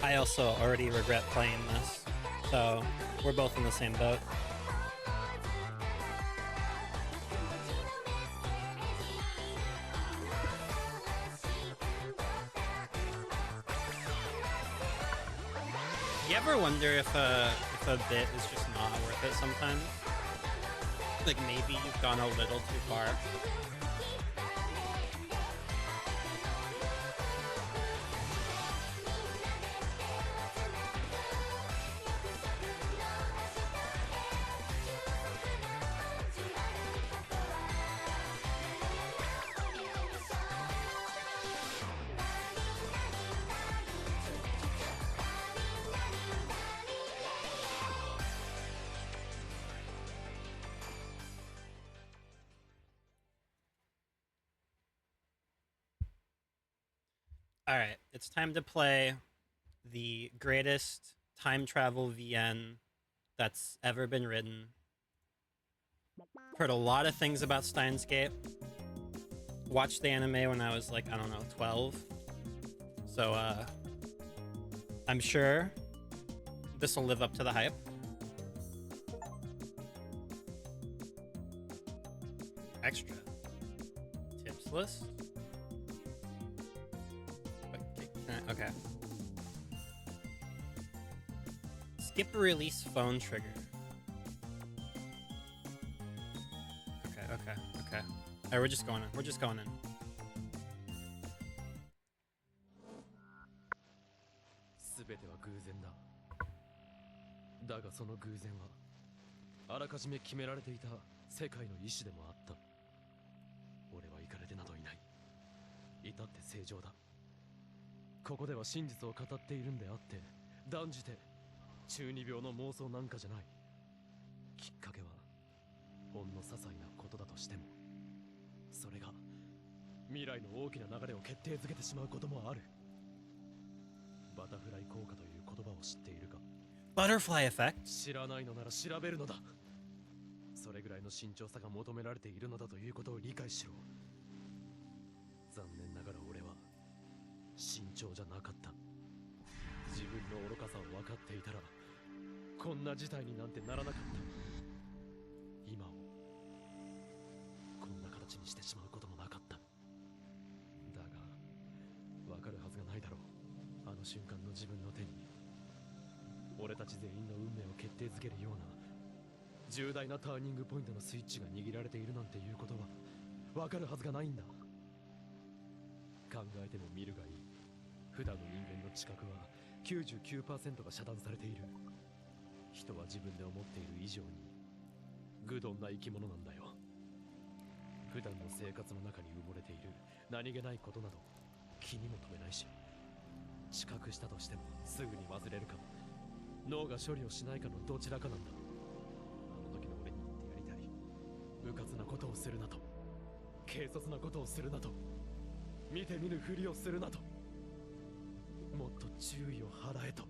I also already regret playing this, so we're both in the same boat. You ever wonder if a bit is just not worth it sometimes? Like maybe you've gone a little too far. All right, it's time to play the greatest time travel VN that's ever been written. Heard a lot of things about Steins Gate. Watched the anime when I was like, I don't know, 12. So I'm sure this will live up to the hype. Extra tips list. Okay. Skip release phone trigger. Okay. Alright, we're just going in. We're just going in. 全ては偶然だ。だがその偶然はあらかじめ決められていた世界の意志でもあった。俺はイカれてなどいない。至って正常だ。ここでは真実を語っているんであって断じて中二病の妄想なんかじゃない。きっかけはほんの些細なことだとしてもそれが未来の大きな流れを決定づけてしまうこともある。バタフライ効果という言葉を知っているか。 Butterfly effect? 知らないのなら調べるのだ。それぐらいの慎重さが求められているのだということを理解しろ。残念ながら俺は慎重じゃなかった。自分の愚かさを分かっていたらこんな事態になんてならなかった。今をこんな形にしてしまうこともなかった。だが分かるはずがないだろう。あの瞬間の自分の手に俺たち全員の運命を決定づけるような重大なターニングポイントのスイッチが握られているなんていうことは分かるはずがないんだ。考えても見るがいい。普段の人間の知覚は 99% が遮断されている。人は自分で思っている以上に愚鈍な生き物なんだよ。普段の生活の中に埋もれている何気ないことなど気にも留めないし、知覚したとしてもすぐに忘れるか脳が処理をしないかのどちらかなんだ。あの時の俺に言ってやりたい。無活なことをするなと、軽率なことをするなと、見て見ぬふりをするなと、もっと注意を払えと。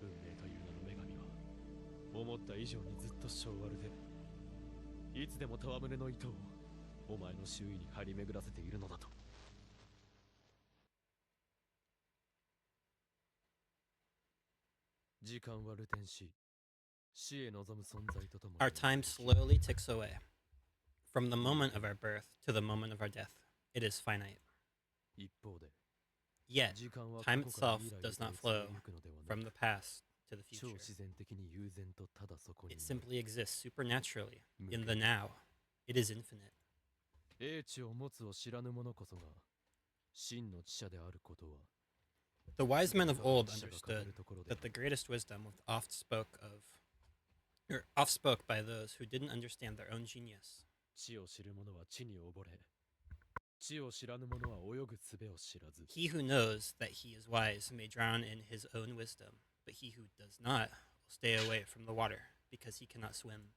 運命という名の女神は思った以上にずっと性悪で、いつでも戯れの糸をお前の周囲に張り巡らせているのだと。時間は流転し、死へ望む存在とともに Our time slowly ticks away. From the moment of our birth to the moment of our death, it is finite. 一方で Yet, 時間は time 過去から itself 未来へ does と not 移 flow りゆくのではな from く、 the past to the 超 future. 自然的に悠然とただそこに It ある simply exists supernaturally in the now. It is infinite. 英知を持つを知らぬ者こそが真の知者であることは The wise men of old understood that the greatest wisdom was oft spoke by those who didn't understand their own genius. 知を知る者は知に溺れ、知を知らぬ者は泳ぐ術を知らず。 He who knows that he is wise may drown in his own wisdom, but he who does not will stay away from the water because he cannot swim.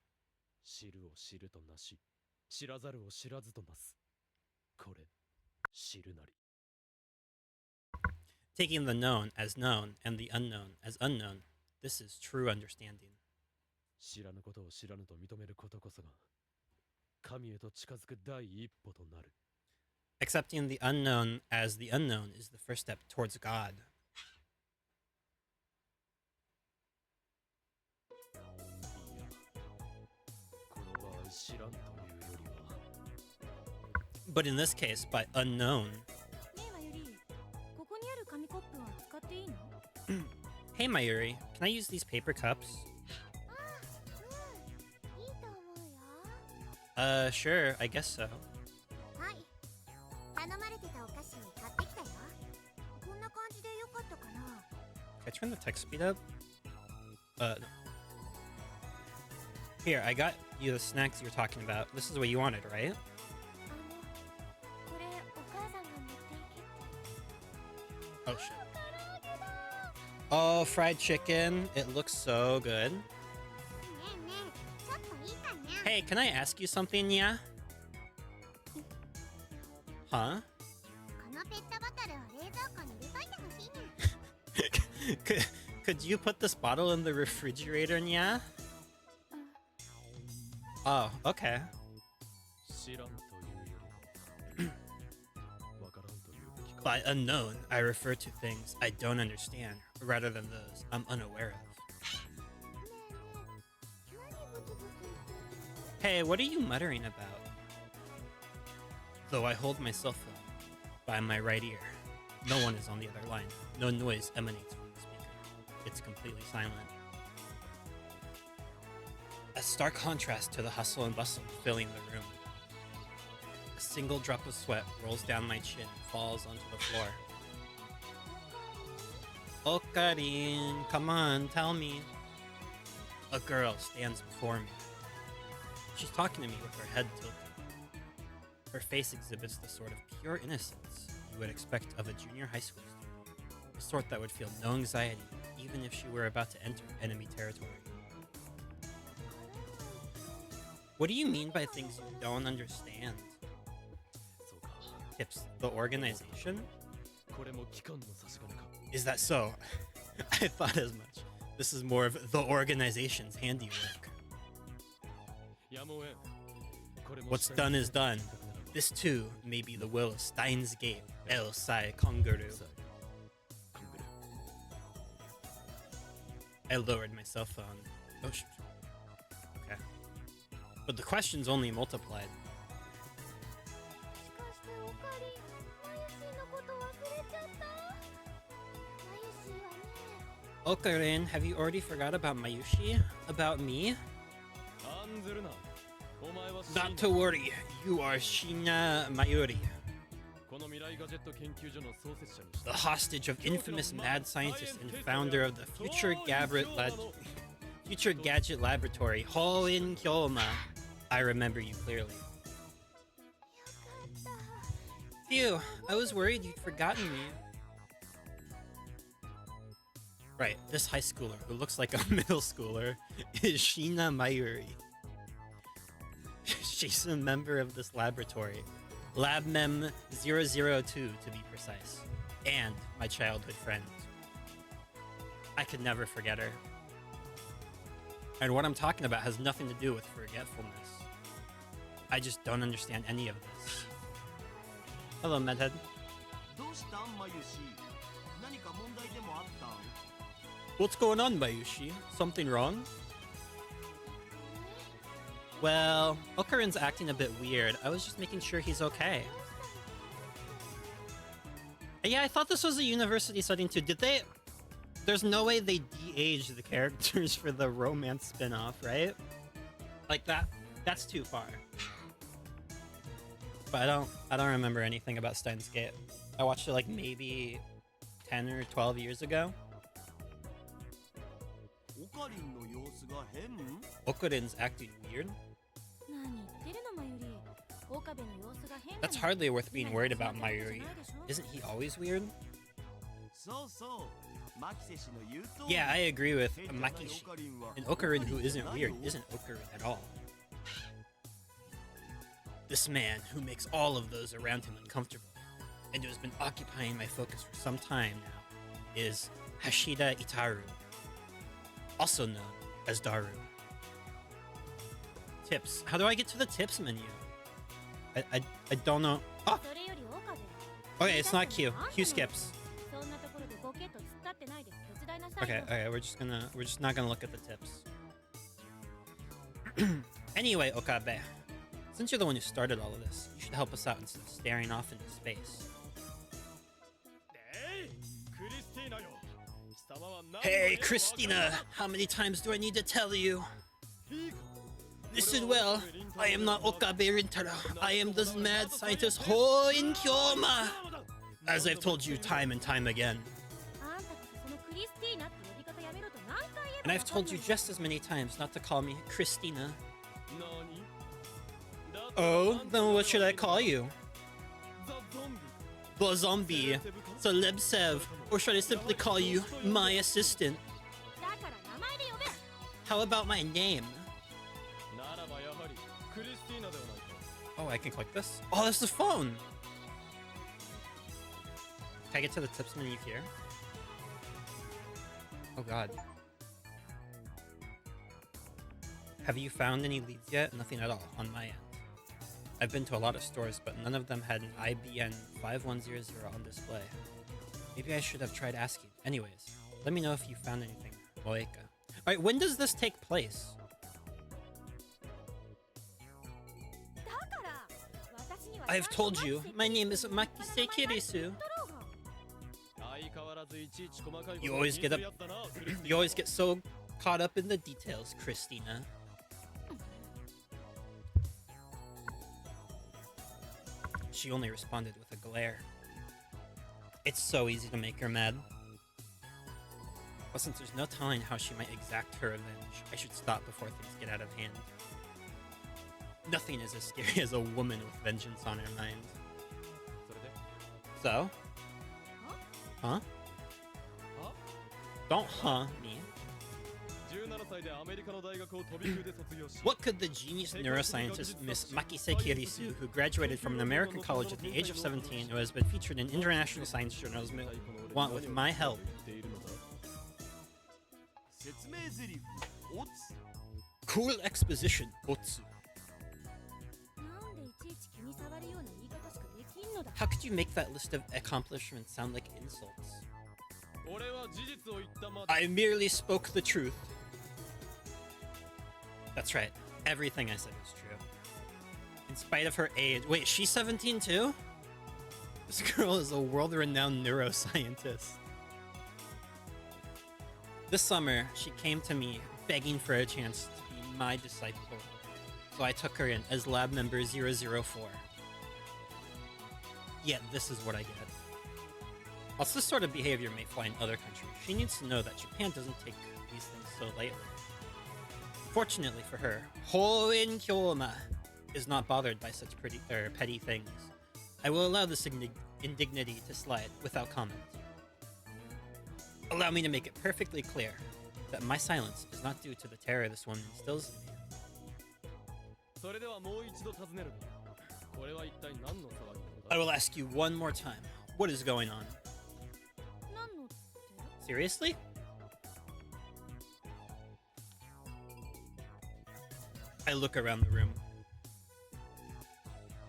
知るを知るとなし、知らざるを知らずとなす。これ、知るなり。 Taking the known as known and the unknown as unknown, this is true understanding. 知らぬことを知らぬと認めることこそが神へと近づく第一歩となる。 Accepting the unknown as the unknown is the first step towards God. 知らんというよりは But in this case, by unknown. ねえまゆり、ここにある紙コップは使っていいの？ Hey Mayuri, can I use these paper cups? いいと思うよ。 Sure, I guess so. はい。頼まれてたお菓子買ってきたよ。こんな感じでよかったかな？ Can I turn the text speed up? No. Here, I got you the snacks you were talking about. This is what you wanted, right? これお母さんが持っていけって。 Oh shit. Oh, fried chicken. It looks so good. ねえねえ、ちょっといいかにゃ。 Hey, can I ask you something, yeah? Huh? このペットボトルを冷蔵庫に入れといてほしいね。could you put this bottle in the refrigerator, yeah? Oh, okay. 知らんというよりはわからんというべきか By unknown, I refer to things I don't understand rather than those I'm unaware of. ねえねえ、何ブツブツ言ってるの？ Hey, what are you muttering about? Though I hold my cell phone by my right ear, no one is on the other line. No noise emanates from the speaker. It's completely silent. A stark contrast to the hustle and bustle filling the room. A single drop of sweat rolls down my chin and falls onto the floor. Okarin, come on, tell me. A girl stands before me. She's talking to me with her head tilted. Her face exhibits the sort of pure innocence you would expect of a junior high school student. The sort that would feel no anxiety even if she were about to enter enemy territory. What do you mean by things you don't understand? そうか Tips, the organization? これも機関の差し金か Is that so? I thought as much. This is more of the organization's handiwork. やむを得んこれも What's done is done. This too may be the will of Steins Gate, El Sai Konguru. I lowered my cell phone. Oh, shoot. Okay. But the questions only multiplied. しかしておかり、まゆしのこと忘れちゃった。まゆしはね。 Okarin, have you already forgot about Mayushi? About me? 案ずるなお前は Not to worry, you are Shina Mayuri, この未来ガジェット研究所の創設者にし the hostage of infamous mad scientist and founder of the Future Gadget Laboratory, Hoin Kyoma. I remember you clearly. よかった。 Phew, I was worried you'd forgotten me. Right, this high schooler who looks like a middle schooler is Shina Mayuri. She's a member of this laboratory, LabMem 002 to be precise, and my childhood friend. I could never forget her. And what I'm talking about has nothing to do with forgetfulness. I just don't understand any of this. Hello, Medhead. どうしたんまゆし何か問題でもあった What's going on, Mayushi? Something wrong? Well, Okarin's acting a bit weird. I was just making sure he's okay. Yeah, I thought this was a university setting too. Did they... There's no way they de-aged the characters for the romance spin-off, right? Like that. That's too far. But I don't remember anything about Steins Gate. I watched it like maybe 10 or 12 years ago. オカリンの様子が変 Okarin's acting weird. 何言ってるのまゆり。岡部の様子が変なの。 That's hardly worth being worried about, Mayuri. Isn't he always weird? そうそうマキセ氏の言う通り Yeah, I agree with 変じゃない Makishi. オカリンは An Okarin who オカリンじ isn't ゃない weird よ isn't Okarin at all. This man who makes all of those around him uncomfortable and who has been occupying my focus for some time now is Hashida Itaru, also known as Daru. Tips. How do I get to the tips menu? I don't know. Oh, それより岡部。 okay, it's not Q. Q skips. そんなところでボケっと突っ立ってないで手伝いなさいよ。 Okay, we're just not gonna look at the tips. Anyway, Okabe, Since you're the one who started all of this, you should help us out instead of staring off into space. Hey, Christina! How many times do I need to tell you? Listen well, I am not Okabe Rintaro. I am the mad scientist Hoin Kyoma! As I've told you time and time again. あんたこそそのクリスティーナって呼び方やめろと何回言え And ば I've told you just as many times not to call me Christina. Oh, then what should I call you? The zombie, Celebsev, or should I simply call you my assistant? だから名前で呼べ How about my name? ならばやはりクリスティーナではないか。 Oh, I can click this? Oh, this is a phone! Can I get to the tips menu here? Oh god. Have you found any leads yet? Nothing at all on my end. I've been to a lot of stores, but none of them had an IBN 5100 on display. Maybe I should have tried asking. Anyways, let me know if you found anything. Moeka. Alright, when does this take place? だから私には I've told you, my name is Makise Kirisu. 相変わらずいちいち細かいこと You を always 気 get 遣 up. い合ったなクリスティーナ You always get so caught up in the details, Christina. She only responded with a glare. It's so easy to make her mad. But since there's no telling how she might exact her revenge, I should stop before things get out of hand. Nothing is as scary as a woman with vengeance on her mind. それで So? Huh? は Don't huh me. 17歳でアメリカの大学を飛び級で卒業し What could the genius neuroscientist Miss Makise Kirisu, who graduated from an American college at the age of 17, who has been featured in international science journals, want with my help? 言っているのだ説明台詞オツ Cool exposition, Otsu. なんでいちいち気に障るような言い方しかできんのだ How could you make that list of accomplishments sound like insults? 俺は事実を言ったまで I merely spoke the truth. That's right. Everything I said was true. In spite of her age. Wait, she's 17 too? This girl is a world-renowned neuroscientist. This summer, she came to me begging for a chance to be my disciple. So I took her in as lab member 004. Yeah, this is what I get. Whilst this sort of behavior may fly in other countries, she needs to know that Japan doesn't take these things so lightly. Fortunately for her, Hoen Kyoma is not bothered by such petty things. I will allow this indignity to slide without comment. Allow me to make it perfectly clear that my silence is not due to the terror this woman instills in me. それではもう一度尋ねるこれは一体何の騒ぎなの I だ will ask you one more time. What is going on? 何のって Seriously? I look around the room.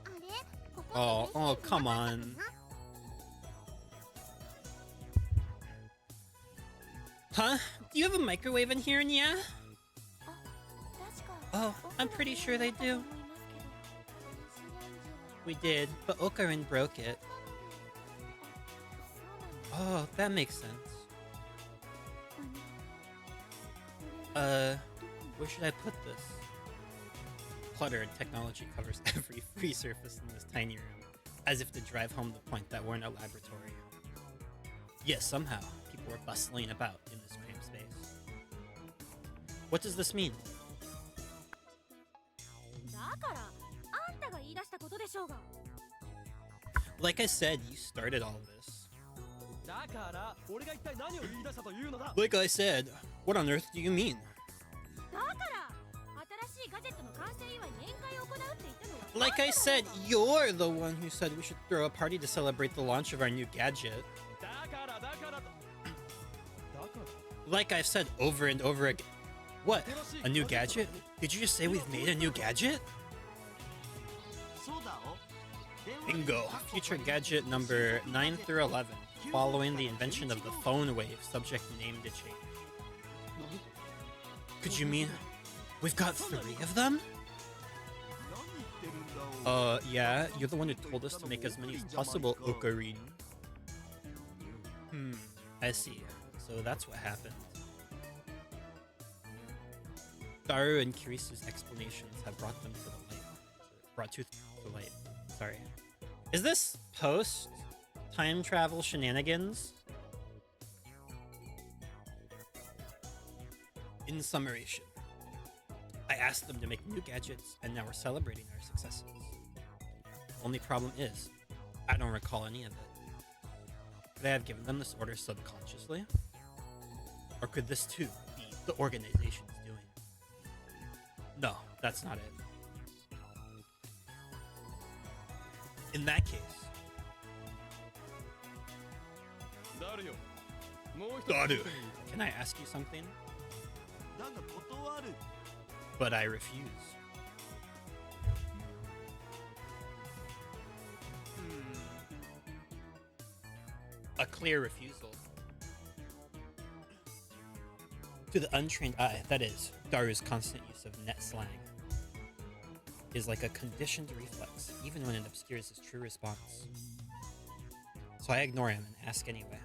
あれここ Oh, oh, come on. Huh? Do you have a microwave in here, Nya? 確か Oh, I'm pretty sure they do. We did, but Okarin broke it. Oh, that makes sense. Where should I put this? Clutter and technology covers every free surface in this tiny room, as if to drive home the point that we're in a laboratory. Yes, somehow, people were bustling about in this cramped space. What does this mean? だからあんたが言い出したことでしょうが Like I said, you started all this. だから俺が一体何を言い出したというのだ Like I said, what on earth do you mean? だから新しいガジェットの完成祝いに宴会を行うって言ったのは Like I said, you're the one who said we should throw a party to celebrate the launch of our new gadget. だからだから Like I've said over and over again. What? A new gadget? Did you just say we've made a new gadget? そうだろ電話で Bingo. Future gadget number 9 through 11. Following the invention of the phone wave, subject name to change. Could you mean we've got 3 of them? 何言ってるん Yeah, you're the one who told us to make as many as possible, Ocarina. I see. So that's what happened. Daru and Kirisu's explanations have brought them to the light. Brought to the light. Sorry. Is this post time travel shenanigans? In summation, I asked them to make new gadgets, and now we're celebrating our successes. Only problem is, I don't recall any of it. Could I have given them this order subconsciously? Or could this too be the organization's doing? No, that's not it. In that case... Daru, can I ask you something? But I refuse. A clear refusal. To the untrained eye, that is, Daru's constant use of net slang is like a conditioned reflex, even when it obscures his true response. So I ignore him and ask anyway.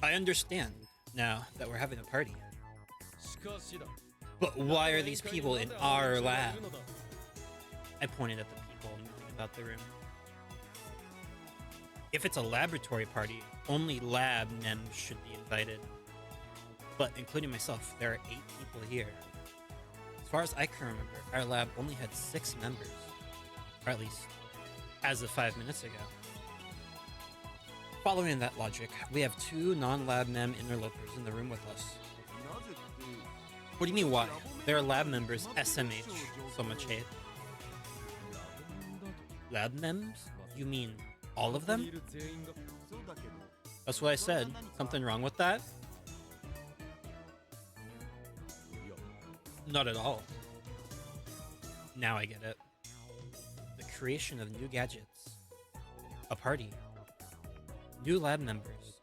I understand now that we're having a party. But why are these people in our lab? I pointed at the people moving about the room. If it's a laboratory party, only lab members should be invited. But including myself, there are 8 people here. As far as I can remember, our lab only had 6 members. Or at least, as of 5 minutes ago. Following that logic, we have 2 non-lab mem interlopers in the room with us. What do you mean why? They're lab members, SMH. So much hate. Lab mems? You mean all of them? That's what I said. Something wrong with that? Not at all. Now I get it. The creation of new gadgets. A party. New lab members.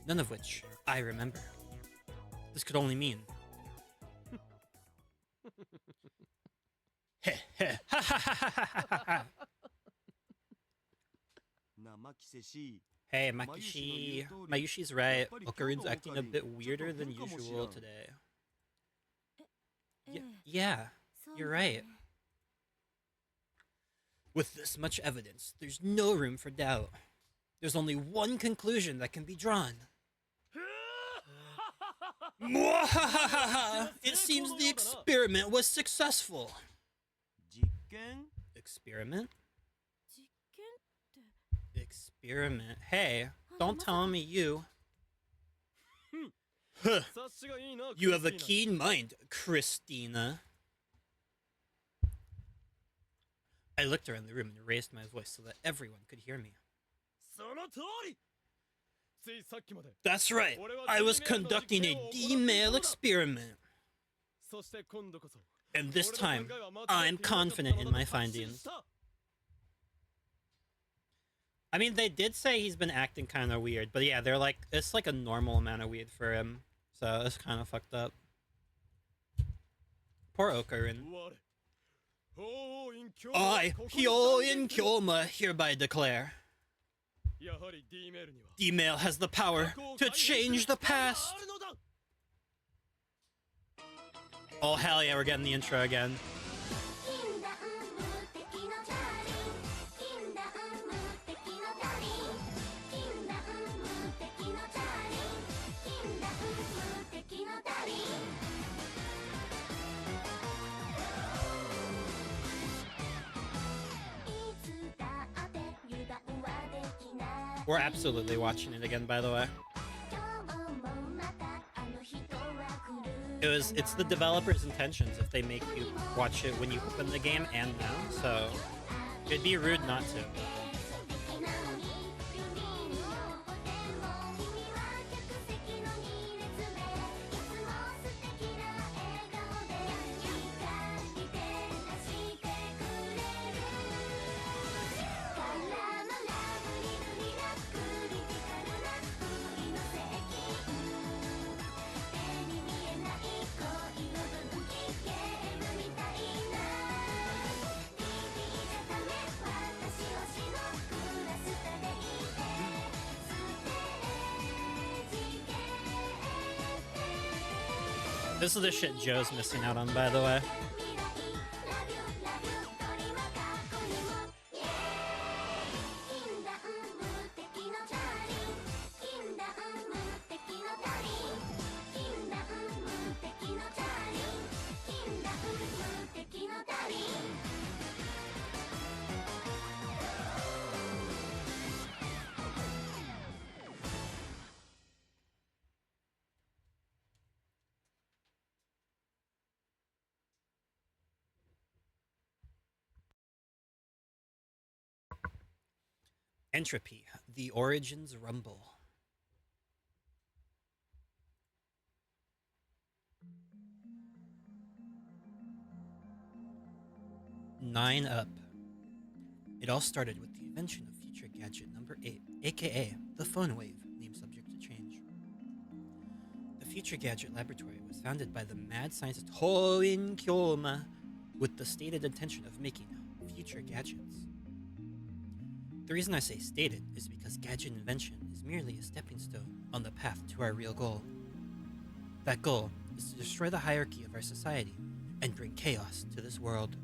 None of which I remember. This could only mean... Heh heh ha ha ha ha ha ha. Hey, Makishi. Mayushi's right. Okarun's acting a bit weirder than usual today. Yeah, you're right. With this much evidence, there's no room for doubt. There's only one conclusion that can be drawn. Mwahahaha! It seems the experiment was successful. Experiment? Experiment. Hey, don't tell me you. Huh. You have a keen mind, Christina. I looked around the room and raised my voice so that everyone could hear me. That's right. I was conducting a D-mail experiment. And this time, I'm confident in my findings. I mean, they did say he's been acting kind of weird, but yeah, they're like, it's like a normal amount of weird for him. So it's kind of fucked up. Poor Okarun. I, Hyo-in Kyoma, hereby declare. D-mail has the power to change the past. Oh, hell yeah, we're getting the intro again. We're absolutely watching it again, by the way. It's the developer's intentions if they make you watch it when you open the game and now, so it'd be rude not to. This is the shit Joe's missing out on, by the way. Entropy, the origins rumble. Nine up. It all started with the invention of future gadget number 8, aka the phone wave, named subject to change. The Future Gadget Laboratory was founded by the mad scientist Hoin Kyoma with the stated intention of making future gadgets. The reason I say stated is because gadget invention is merely a stepping stone on the path to our real goal. That goal is to destroy the hierarchy of our society and bring chaos to this world.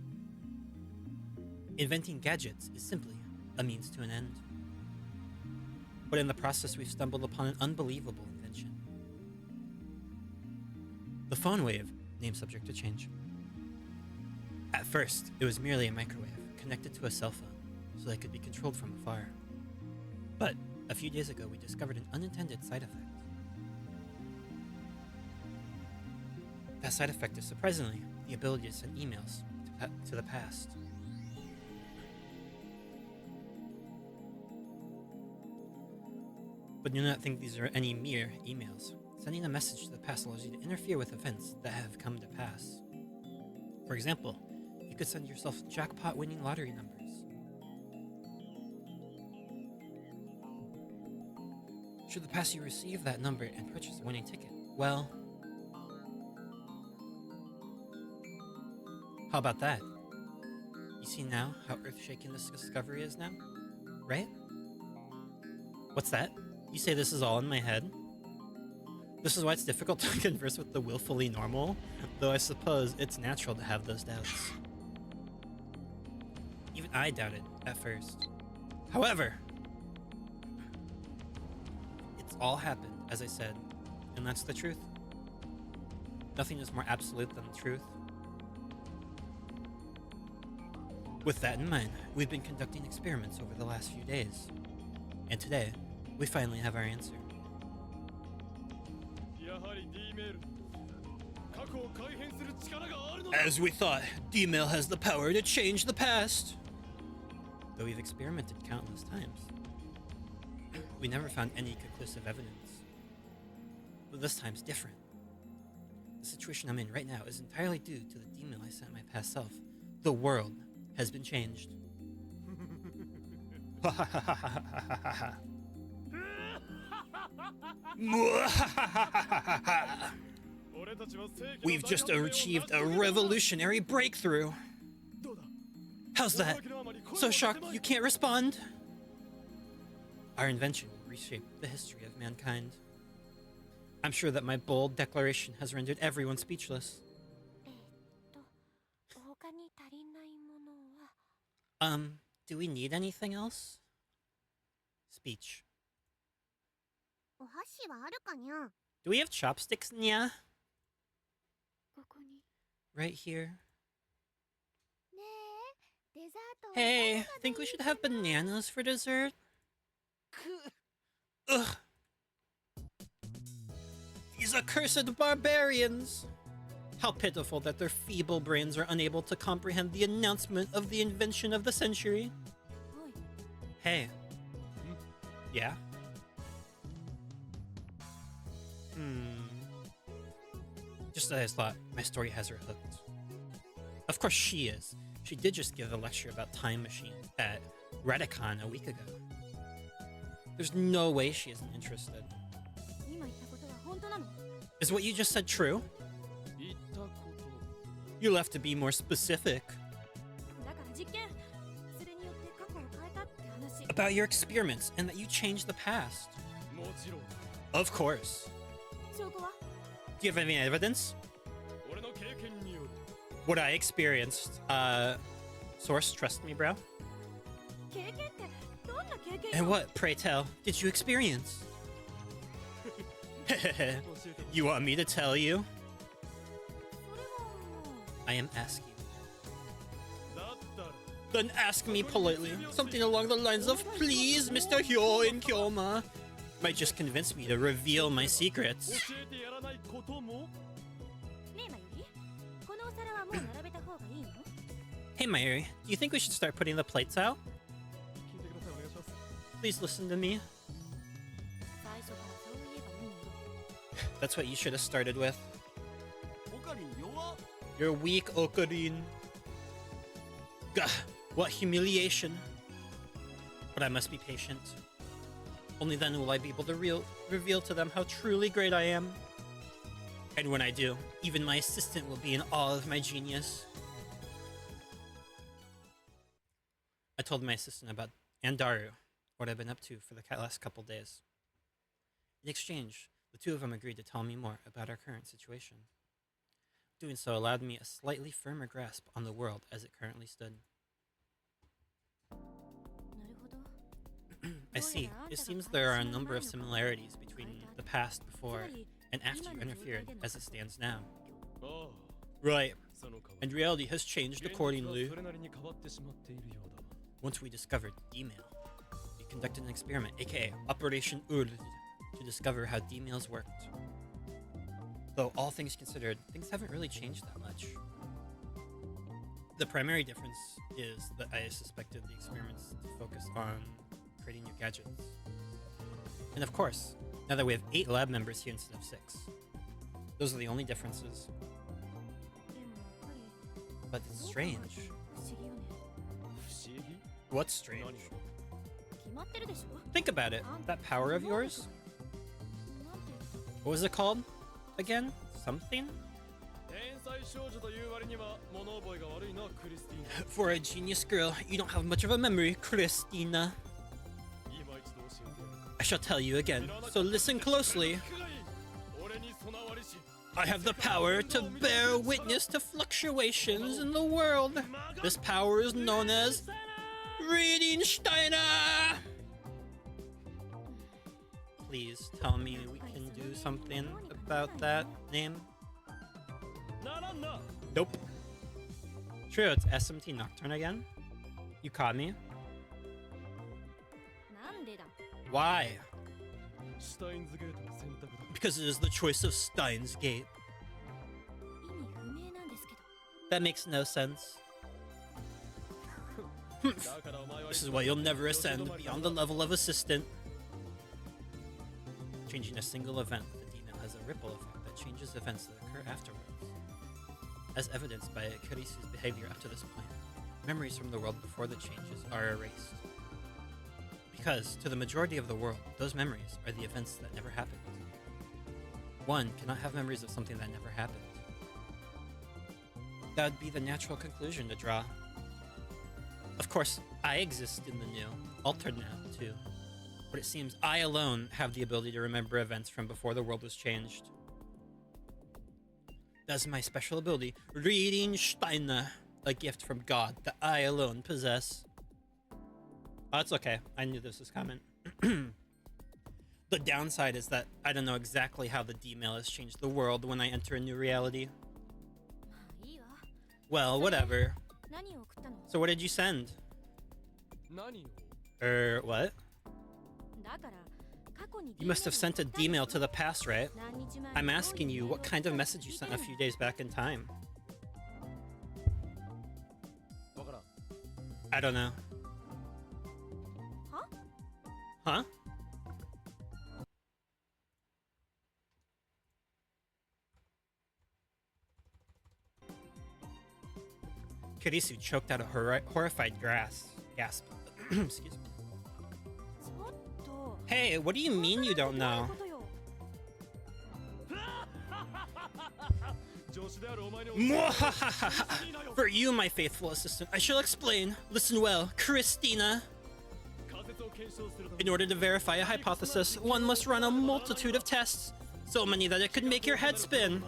Inventing gadgets is simply a means to an end. But in the process, we've stumbled upon an unbelievable invention. The phone wave, named subject to change. At first, it was merely a microwave connected to a cell phone, so they could be controlled from afar. But a few days ago, we discovered an unintended side effect. That side effect is surprisingly the ability to send emails to the past. But do not think these are any mere emails. Sending a message to the past allows you to interfere with events that have come to pass. For example, you could send yourself jackpot winning lottery numbers. Should the past you receive that number and purchase a winning ticket? Well, how about that? You see now how earth-shaking this discovery is now? Right? What's that? You say this is all in my head? This is why it's difficult to converse with the willfully normal, though I suppose it's natural to have those doubts. Even I doubted at first. However, it's all happened, as I said, and that's the truth. Nothing is more absolute than the truth. With that in mind, we've been conducting experiments over the last few days, and today, we finally have our answer. As we thought, D-Mail has the power to change the past. Though we've experimented countless times, we never found any conclusive evidence. But this time's different. The situation I'm in right now is entirely due to the D-Mail I sent my past self. The world has been changed. We've just achieved a revolutionary breakthrough. How's that? So shocked you can't respond? Our invention will reshape the history of mankind. I'm sure that my bold declaration has rendered everyone speechless. 他に足りないものは Do we need anything else? Speech. お箸はあるかにゃ Do we have chopsticks, Nya? ここに Right here. ねえデザートは Hey, think we should have bananas for dessert? Ugh. These accursed barbarians! How pitiful that their feeble brains are unable to comprehend the announcement of the invention of the century. おい Hey. Yeah? Just as I thought, my story has her hooked. Of course she is. She did just give a lecture about time machines at Radicon a week ago. There's no way she isn't interested. 今言ったことは本当なの Is what you just said true? 言ったこと You'll have to be more specific. だから実験それによって過去を変えたって話 About your experiments and that you changed the past. もちろん Of course. 証拠は Do you have any evidence? What I experienced, Source, trust me, bro. 経験ってどんな経験 And what, pray tell, did you experience? You want me to tell you? それはもう I am asking. だったら Then ask me politely. Something along the lines of, please, Mr. Hyo and Kyoma. Might just convince me to reveal my secrets. 教えてやらないこともねえマユリこのお皿はもう並べた方がいいの Hey, Mayuri, do you think we should start putting the plates out? 聞いてくださいお願いします Please listen to me. 最初からそう言えばいいのに That's what you should have started with. オカリン弱っ You're weak, Okarin. Gah, what humiliation. But I must be patient. Only then will I be able to reveal to them how truly great I am. And when I do, even my assistant will be in awe of my genius. I told my assistant about Andaru, what I've been up to for the last couple days. In exchange, the two of them agreed to tell me more about our current situation. Doing so allowed me a slightly firmer grasp on the world as it currently stood. なるほど I see. It seems there are a number of similarities between the past before and after you interfered as it stands now. ああ Right, その代わ and reality has changed り現実は accordingly. それなりに変わってしまっているようだ Once we discovered D-mail, we conducted an experiment, aka Operation Urd, to discover how D-mails worked. Though all things considered, things haven't really changed that much. The primary difference is that I suspected the experiments to focus on creating new gadgets. And of course, now that we have 8 lab members here instead of 6, those are the only differences. でもやっぱり But it's どう考えて strange. も不思議よね 不思議 What's strange? 何が決まってるでしょ Think about it. That power of yours? なんて What was it called? Again? Something? 天才少女という割には物覚えが悪いなクリスティーナ For a genius girl, you don't have much of a memory, Christina. 今一度教えてやる I shall tell you again, so listen closely. 俺に備わりし I have the power to bear witness to fluctuations in the world. This power is known as Reading Steiner. Please tell me we can do something about that name. ならんな Nope. True, it's SMT Nocturne again. You caught me. なんでだ Why? シュタインズゲートの選択だ Because it is the choice of Steins Gate. 意味不明なんですけど That makes no sense. だからお前は This is why you'll never ascend beyond the level of assistant. Changing a single event with the demon has a ripple effect that changes events that occur afterwards. As evidenced by Karisu's behavior up to this point, memories from the world before the changes are erased. Because, to the majority of the world, those memories are the events that never happened. One cannot have memories of something that never happened. That would be the natural conclusion to draw. Of course, I exist in the new, altered now, too. But it seems I alone have the ability to remember events from before the world was changed. That's my special ability, Reading Steiner, a gift from God that I alone possess. Oh, it's okay. I knew this was coming. The downside is that I don't know exactly how the D-mail has changed the world when I enter a new reality. まあいいわ Well, whatever. 何を送ったの So what did you send? 何を What? だから過去に You must have sent a D-mail to the past, right? 何日前 I'm asking you what kind of message you sent a few days back in time. わからん I don't know. は Huh? Kirisu choked out a horrified gasp. Excuse me. ちょっと Hey, what do you mean you don't どういう know? ことよ 助手であるお前に Mwahahaha. For you, my faithful assistant, I shall explain. Listen well, Christina. 仮説を検証するため In order to verify a hypothesis, one must run a multitude of tests. So many that it could make your head spin.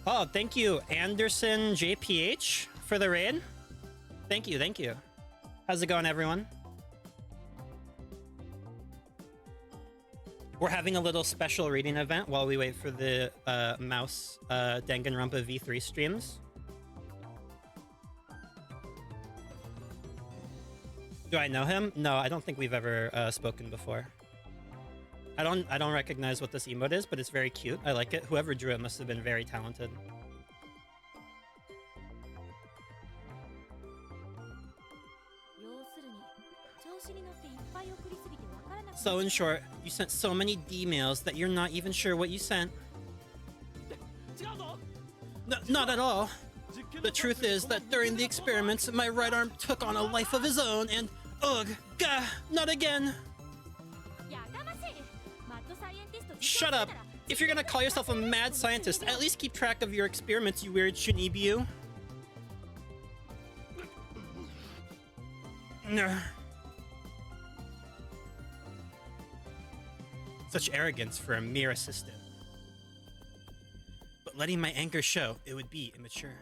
Oh, thank you, Anderson JPH, for the raid. Thank you, thank you. How's it going, everyone? We're having a little special reading event while we wait for the Mouse Danganronpa V3 streams. Do I know him? No, I don't think we've ever spoken before. I don't recognize what this emote is, but it's very cute. I like it. Whoever drew it must have been very talented. So in short, you sent so many D-mails that you're not even sure what you sent. No, not at all. The truth is that during the experiments, my right arm took on a life of his own and... Ugh, gah, not again. Shut up. If you're gonna call yourself a mad scientist, at least keep track of your experiments, you weird Shunibiu. Such arrogance for a mere assistant. But letting my anger show, it would be immature.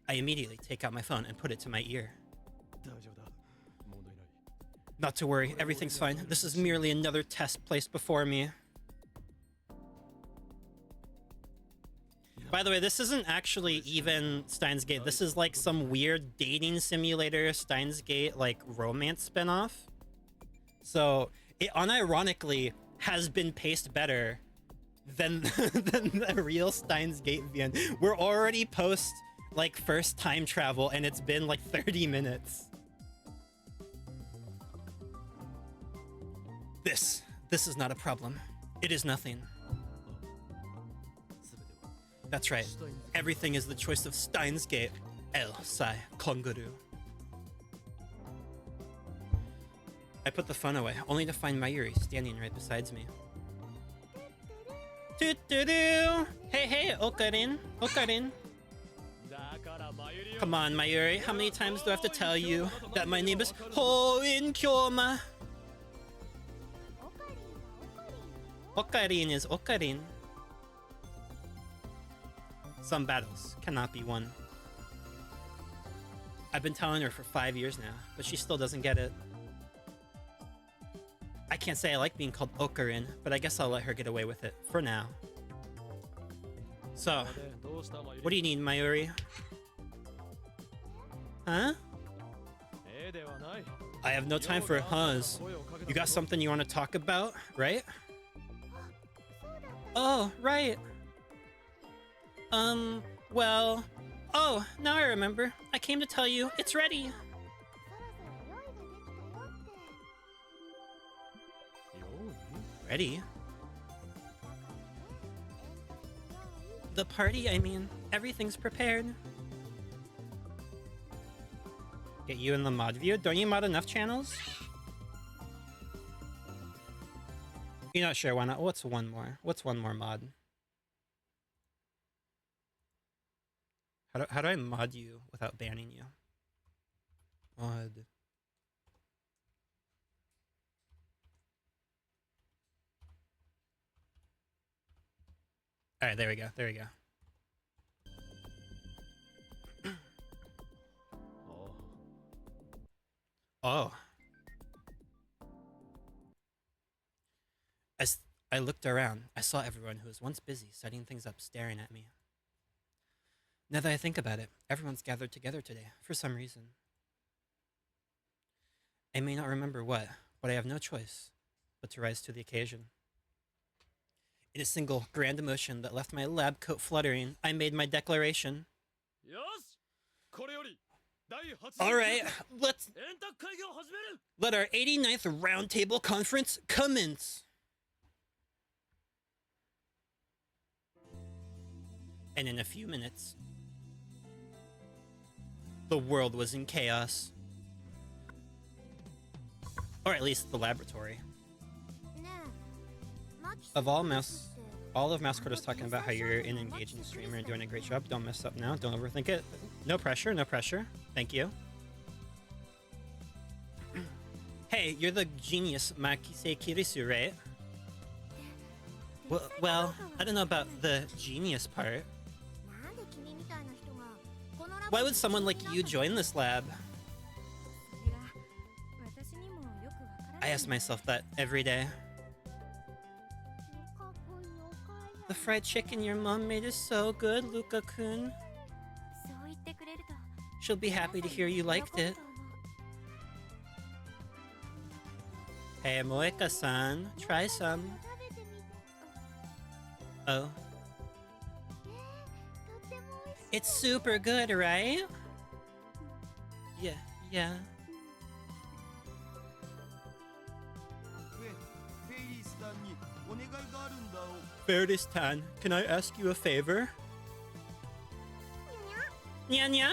I immediately take out my phone and put it to my ear. Not to worry, everything's fine. This is merely another test placed before me. By the way, this isn't actually even Steins Gate. This is like some weird dating simulator Steins Gate like romance spinoff. So it unironically has been paced better than the real Steins Gate VN. We're already post like first time travel and it's been like 30 minutes. This is not a problem. It is nothing. That's right. Everything is the choice of Steins Gate. El Sai Konguru. I put the phone away, only to find Mayuri standing right beside me. Toot-doo-doo! Hey, hey, Okarin. Okarin. Come on, Mayuri. How many times do I have to tell you that my name is Hoin Kyoma? Okarin is Okarin. Some battles cannot be won. I've been telling her for 5 years now, but she still doesn't get it. I can't say I like being called Okarin, but I guess I'll let her get away with it for now. So, what do you need, Mayuri? Huh? I have no time for huhs. You got something you want to talk about, right? Oh, right. Well... Oh, now I remember. I came to tell you, it's ready. Ready? The party, I mean. Everything's prepared. Get you in the mod view? Don't you mod enough channels? You're not sure, why not? What's one more? What's one more mod? How do I mod you without banning you? Mod. Alright, there we go. There we go. Oh. As I looked around, I saw everyone who was once busy setting things up staring at me. Now that I think about it, everyone's gathered together today for some reason. I may not remember what, but I have no choice but to rise to the occasion. In a single grand emotion that left my lab coat fluttering, I made my declaration. Alright, let our 89th Roundtable Conference commence! And in a few minutes, the world was in chaos. Or at least the laboratory. Of all of Mouse is talking about how you're an engaging streamer and doing a great job. Don't mess up now. Don't overthink it. No pressure, no pressure. Thank you. Hey, you're the genius Makise Kirisu, right? Well, I don't know about the genius part. なんで君みたいな人がこのラボ Why would someone like you join this lab? それが私にもよくわからない I ask myself that every day. かっこいいおかえり The fried chicken your mom made is so good, Luka-kun. そう言ってくれると She'll be happy to hear you liked it. Hey, Moeka-san, try some. 食べてみて Oh, とっても美味しい it's super good, right? Yeah, yeah. フェイリースさんにお願いがあるんだを Verdistan, can I ask you a favor? Nya nya?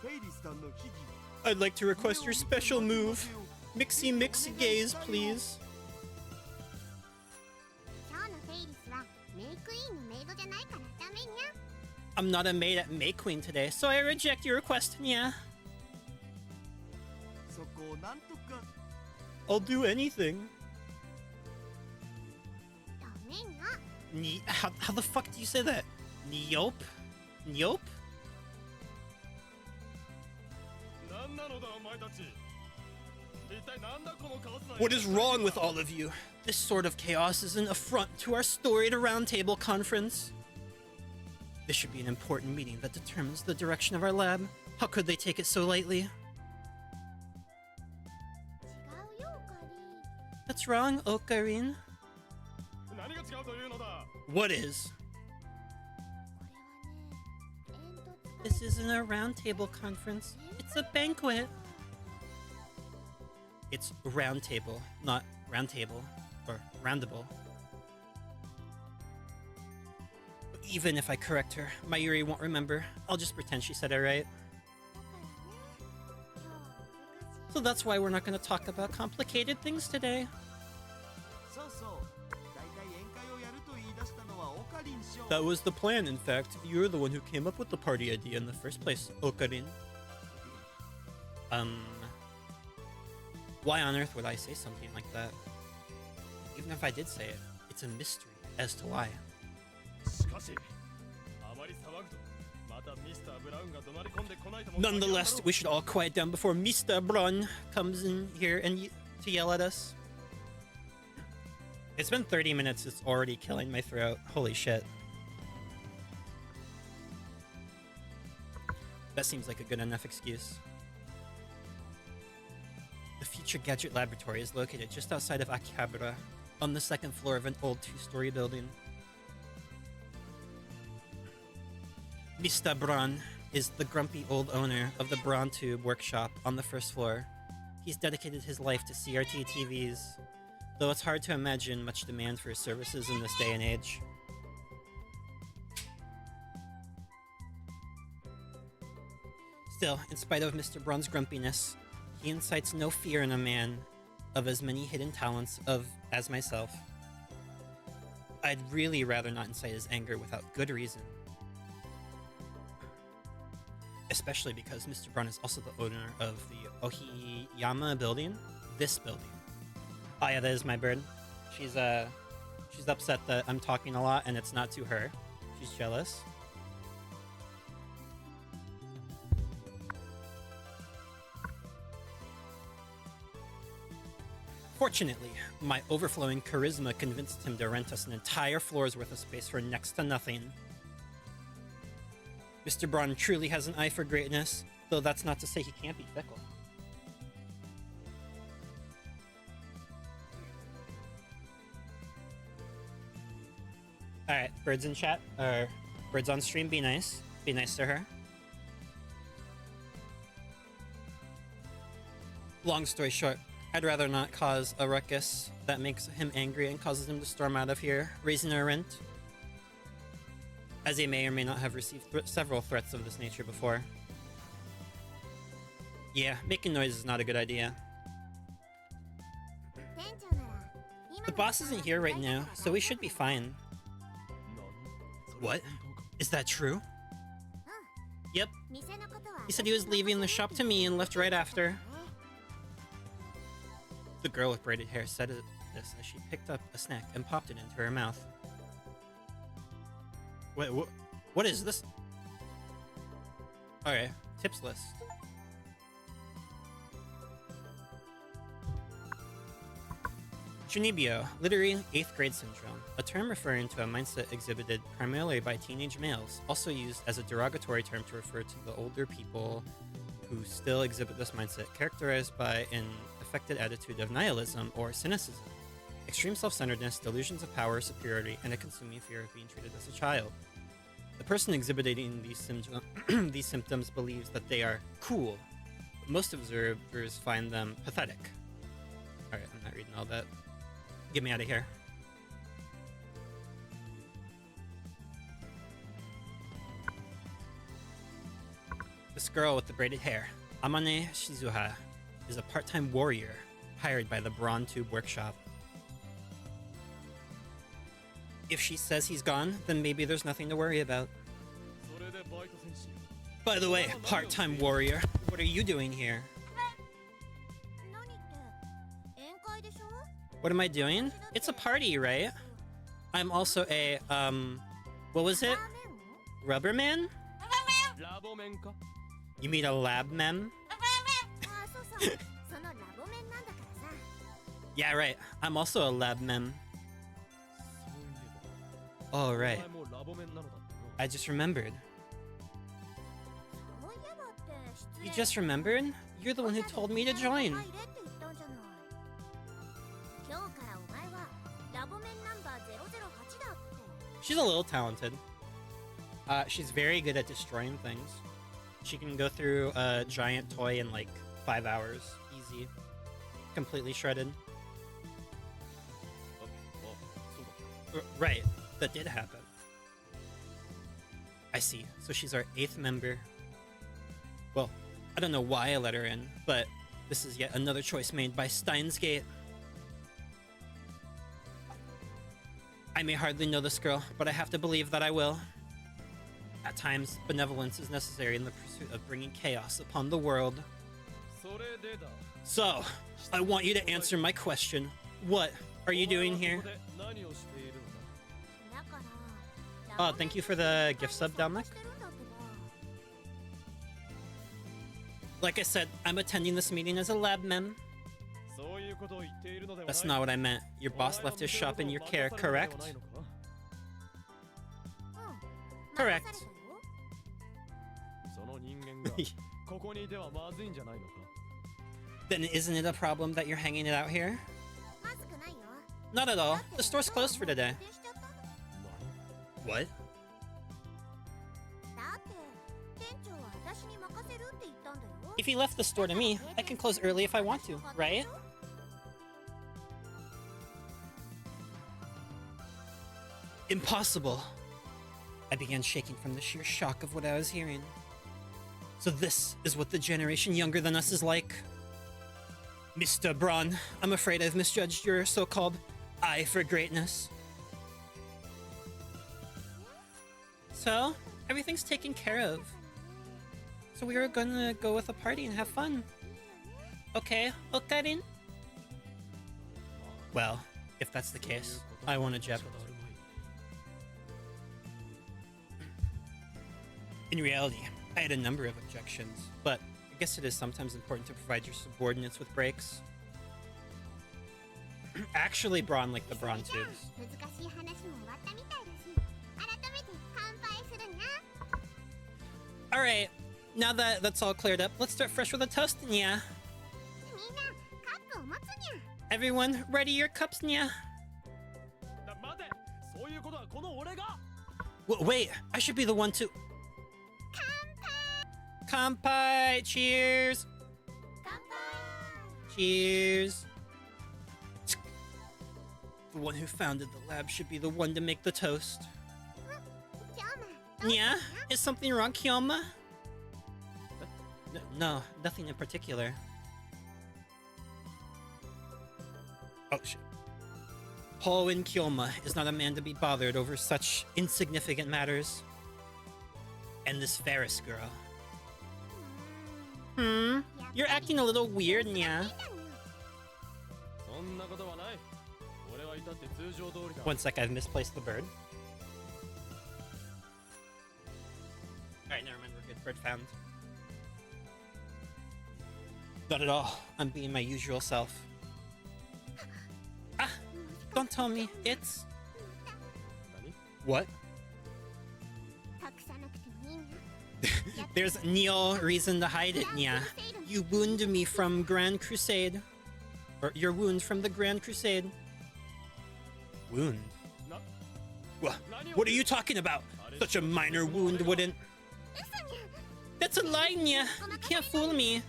フェイリースさんの秘技 I'd like to request your special move. Mixy mixy gaze, please. 今日のフェイリスはメイクインのメイドじゃないからダメにゃ I'm not a maid at May Queen today, so I reject your request, Nya. そこをなんとか I'll do anything. ダメにゃ How the fuck do you say that? Nyope? Nyope? 何なのだお前たち。一体なんだこのカオスな。 What is wrong with all of you? This sort of chaos is an affront to our storied roundtable conference. This should be an important meeting that determines the direction of our lab. How could they take it so lightly? 違うよカリー That's wrong, Okarin. 何が違うというのだ。 What is? これはね煙突 This isn't a roundtable conference. It's a banquet. It's roundtable, not roundtable or roundable. Even if I correct her, Mayuri won't remember. I'll just pretend she said it right. だからね今日は難しい So that's why we're not going to talk about complicated things today. そうそうだいたい宴会をやると言い出したのはオカリン賞 That was the plan, in fact. You're the one who came up with the party idea in the first place, Okarin. Why on earth would I say something like that? Even if I did say it, it's a mystery as to why. しかし、あまり騒ぐとまたミスターブラウンが怒鳴り込んでこないとも。 Nonetheless, we should all quiet down before Mr. Brun comes in here and to yell at us. It's been 30 minutes, it's already killing my throat. Holy shit. That seems like a good enough excuse. The Future Gadget Laboratory is located just outside of Akihabara, on the second floor of an old two-story building. Mr. Braun is the grumpy old owner of the Braun Tube workshop on the first floor. He's dedicated his life to CRT TVs, though it's hard to imagine much demand for his services in this day and age. Still, in spite of Mr. Braun's grumpiness, he incites no fear in a man of as many hidden talents as myself. I'd really rather not incite his anger without good reason. Especially because Mr. Braun is also the owner of the Ohiyama building. This building. Oh yeah, that is my bird. She's upset that I'm talking a lot and it's not to her. She's jealous. Fortunately, my overflowing charisma convinced him to rent us an entire floor's worth of space for next to nothing. Mr. Braun truly has an eye for greatness, though that's not to say he can't be fickle. Alright, birds in chat, or birds on stream, be nice. Be nice to her. Long story short, I'd rather not cause a ruckus that makes him angry and causes him to storm out of here, raising our rent. As he may or may not have received several threats of this nature before. Yeah, making noise is not a good idea. 店長なら今の The boss isn't here right now, so we should be fine. 何？ What? Is that true? う Yep. ん店のことは He said he was leaving the shop to me and left right after. The girl with braided hair said this as she picked up a snack and popped it into her mouth. Wait, what is this? Okay, tips list. Chunibyo, literally 8th grade syndrome, a term referring to a mindset exhibited primarily by teenage males, also used as a derogatory term to refer to the older people who still exhibit this mindset, characterized by an affected attitude of nihilism or cynicism, extreme self-centeredness, delusions of power, superiority, and a consuming fear of being treated as a child. The person exhibiting these symptoms believes that they are cool, but most observers find them pathetic. Alright, I'm not reading all that. Get me out of here. This girl with the braided hair, Amane Shizuha, is a part-time warrior hired by the Brawn Tube Workshop. If she says he's gone, then maybe there's nothing to worry about. By the way, part-time warrior, what are you doing here? What am I doing? It's a party, right? I'm also a, what was it? Rubber man? You mean a lab mem? Yeah, right. I'm also a lab mem. Oh, right. I just remembered. You just remembered? You're the one who told me to join. She's a little talented. She's very good at destroying things. She can go through a giant toy in like 5 hours. Easy. Completely shredded. Right. That did happen. I see. So she's our 8th member. Well, I don't know why I let her in, but this is yet another choice made by Steins Gate. I may hardly know this girl, but I have to believe that I will. At times, benevolence is necessary in the pursuit of bringing chaos upon the world. So, I want you to answer my question. What are you doing here? Oh, thank you for the gift sub, Dominic. Like I said, I'm attending this meeting as a lab mem. That's not what I meant. Your boss left his shop in your care, correct? Correct. Then isn't it a problem that you're hanging it out here? Not at all. The store's closed for today. What? If he left the store to me, I can close early if I want to, right? Impossible! I began shaking from the sheer shock of what I was hearing. So this is what the generation younger than us is like? Mr. Braun, I'm afraid I've misjudged your so-called eye for greatness. So, everything's taken care of. So we were gonna go with a party and have fun. Okay, Okarin? Well, if that's the case, I want a Jap. In reality, I had a number of objections, but I guess it is sometimes important to provide your subordinates with breaks. Actually, Braun like the Braun tubes. Alright, now that that's all cleared up, let's start fresh with a toast, nya. Everyone, ready your cups, nya. Wait, I should be the one to... Kanpai! Cheers! Cheers! The one who founded the lab should be the one to make the toast. Yeah? Is something wrong, Kyoma? No, nothing in particular. Oh, shit. Hoenn Kyoma is not a man to be bothered over such insignificant matters. And this Ferris girl. You're acting a little weird, nya. んなことはない。俺はいたって通常通りだ。 One sec, I've misplaced the bird. Alright, never mind, we're good. Bird found. Not at all. I'm being my usual self. Ah! Don't tell me. It's... 何？ What? 隠さなくてもいいんだ。 There's no reason to hide it, Nya. You wounded me from Grand Crusade. Or your wound from the Grand Crusade. Wound? な、 What are you talking about? Such a minor wound wouldn't... 嘘にゃ。 That's a lie, Nya. You can't fool me.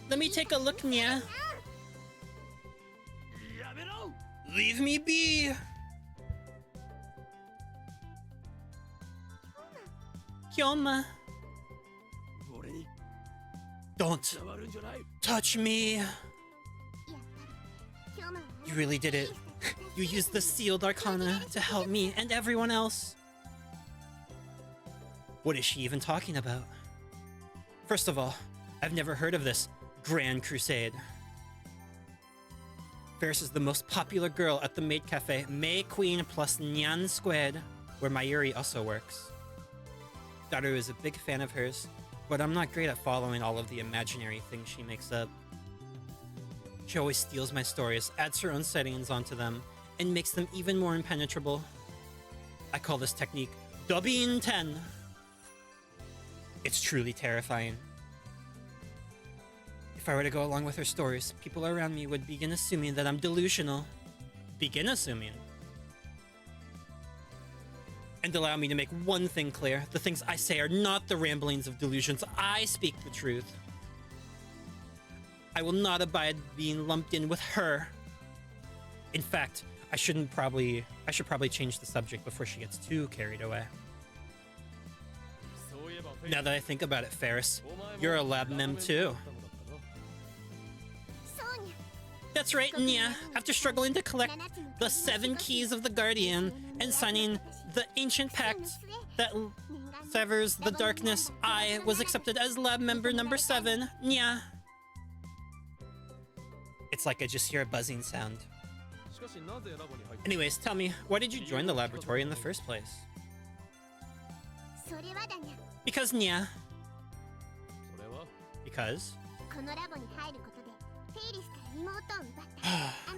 Let me take a look, Nya. やめろ。 Leave me be. Kyoma, 俺に don't 触るんじゃない。 touch me. やっぱり今日も You really did it. You used the sealed arcana to help me and everyone else. What is she even talking about? First of all, I've never heard of this Grand Crusade. Ferris is the most popular girl at the maid cafe, May Queen plus Nyan Squid, where Mayuri also works. Daru is a big fan of hers, but I'm not great at following all of the imaginary things she makes up. She always steals my stories, adds her own settings onto them, and makes them even more impenetrable. I call this technique Dubbing 10. It's truly terrifying. If I were to go along with her stories, people around me would begin assuming that I'm delusional. Begin assuming. And allow me to make one thing clear. The things I say are not the ramblings of delusions. I speak the truth. I will not abide being lumped in with her. In fact, I should probably change the subject before she gets too carried away. そういえばフェイ Now that I think about it, Ferris, お前も you're a lab mem too. そうにゃ。 That's right, Nya. After struggling to collect the 7 keys of the Guardian and signing the ancient pact that severs the darkness, I was accepted as lab member number 7, Nya. It's like I just hear a buzzing sound. しかしなぜラボに入った？ Anyways, tell me, why did you join the laboratory in the first place? それはだにゃ。 Because, Nya. それは Because? このラボに入ることでフェイリスから妹を奪っ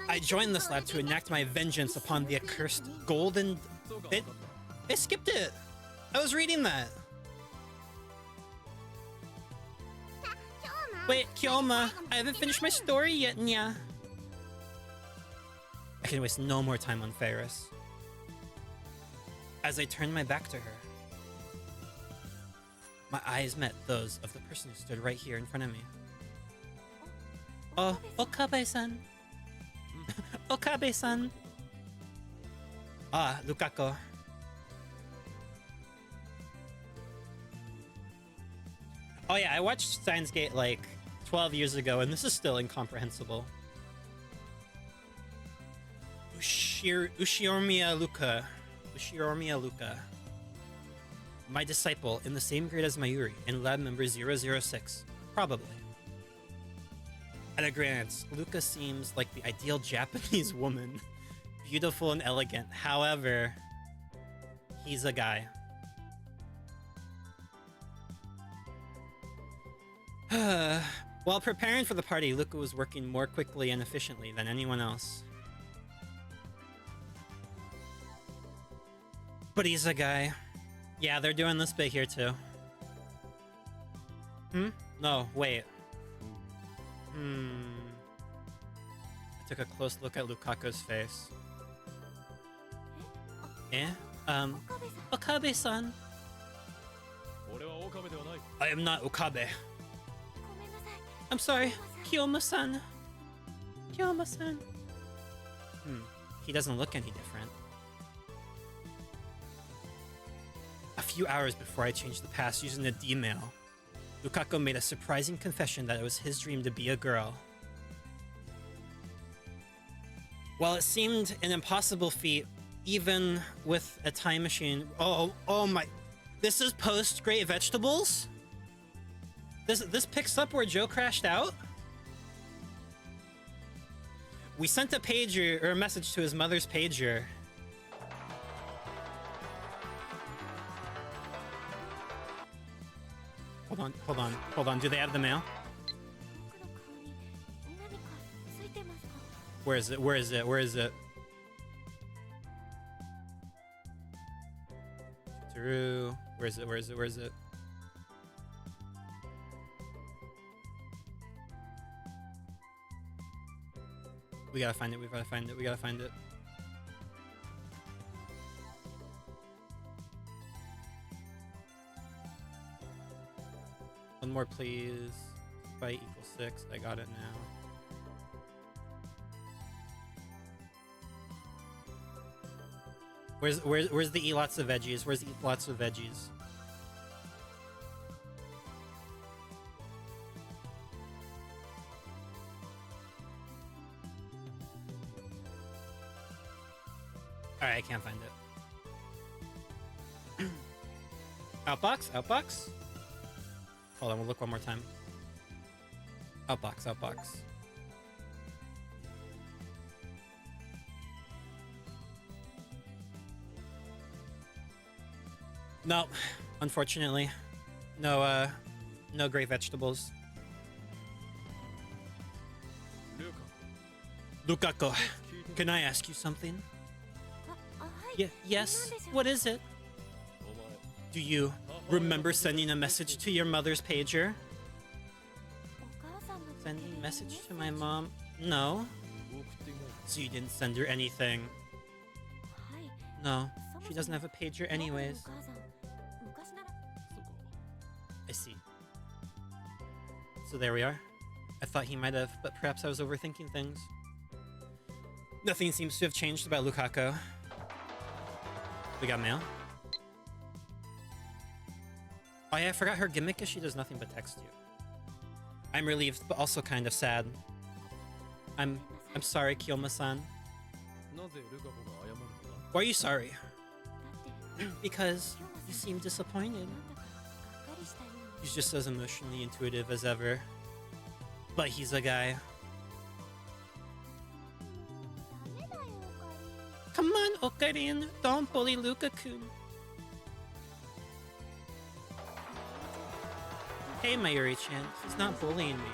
た。 I joined this lab to enact my vengeance upon the accursed golden... そうか It, I skipped it. I was reading that. Wait, Kyoma, I haven't finished my story yet, Nya. I can waste no more time on Ferris. As I turned my back to her, my eyes met those of the person who stood right here in front of me. Oh, Okabe-san. Okabe-san. Ah, Lukako. Oh yeah, I watched Steins Gate like 12 years ago, and this is still incomprehensible. Ushiomiya Luka. Ushiomiya Luka. My disciple in the same grade as Mayuri and lab member 006. Probably. At a glance, Luka seems like the ideal Japanese woman. Beautiful and elegant. However, he's a guy. While preparing for the party, Luka was working more quickly and efficiently than anyone else. But he's a guy. Yeah, they're doing this bit here too. Hmm? No, wait. I took a close look at Lukaku's face. Eh? Okabe-san. 俺は岡部ではない。 I am not Okabe. ごめんなさい。 I'm sorry, Kyoma-san. Kyoma-san. He doesn't look any different. A few hours before I changed the past using the D-mail, Lukaku made a surprising confession that it was his dream to be a girl. While it seemed an impossible feat, even with a time machine... Oh my... This is post-Great Vegetables? This picks up where Joe crashed out? We sent a pager or a message to his mother's pager. Hold on, hold on, hold on. Do they have the mail? 僕の顔に何かついてますか？ Where is it? Where is it? Where is it? Through. Where is it? Where is it? Where is it? We gotta find it. We gotta find it. We gotta find it. One more, please. By equals 6. I got it now. Where's the eat lots of veggies? Where's the eat lots of veggies? Alright, I can't find it. Outbox? Outbox? Hold on, we'll look one more time. Outbox, outbox. No, unfortunately. No, no great vegetables. Lukako, can I ask you something? はい。 Yes, 何でしょう？ what is it? Do you remember sending a message to your mother's pager? お母さんの Sending a message to my mom? No. So you didn't send her anything? はい。 No, she doesn't have a pager 僕の anyways. お母さん昔なら I see. So there we are. I thought he might have, but perhaps I was overthinking things. Nothing seems to have changed about Lukako. We got mail. Oh yeah, I forgot her gimmick is she does nothing but text you. I'm relieved, but also kind of sad. I'm sorry, Kiyoma-san. なぜルカ子が謝るのだ？ Why are you sorry? だって Because 清 you 正 seem disappointed. なんだかがっかりしたように He's just as emotionally intuitive as ever. But he's a guy. ダメだよおかり Come on, Okarin. Don't bully Luka-kun. Hey, Mayuri-chan. He's not bullying me.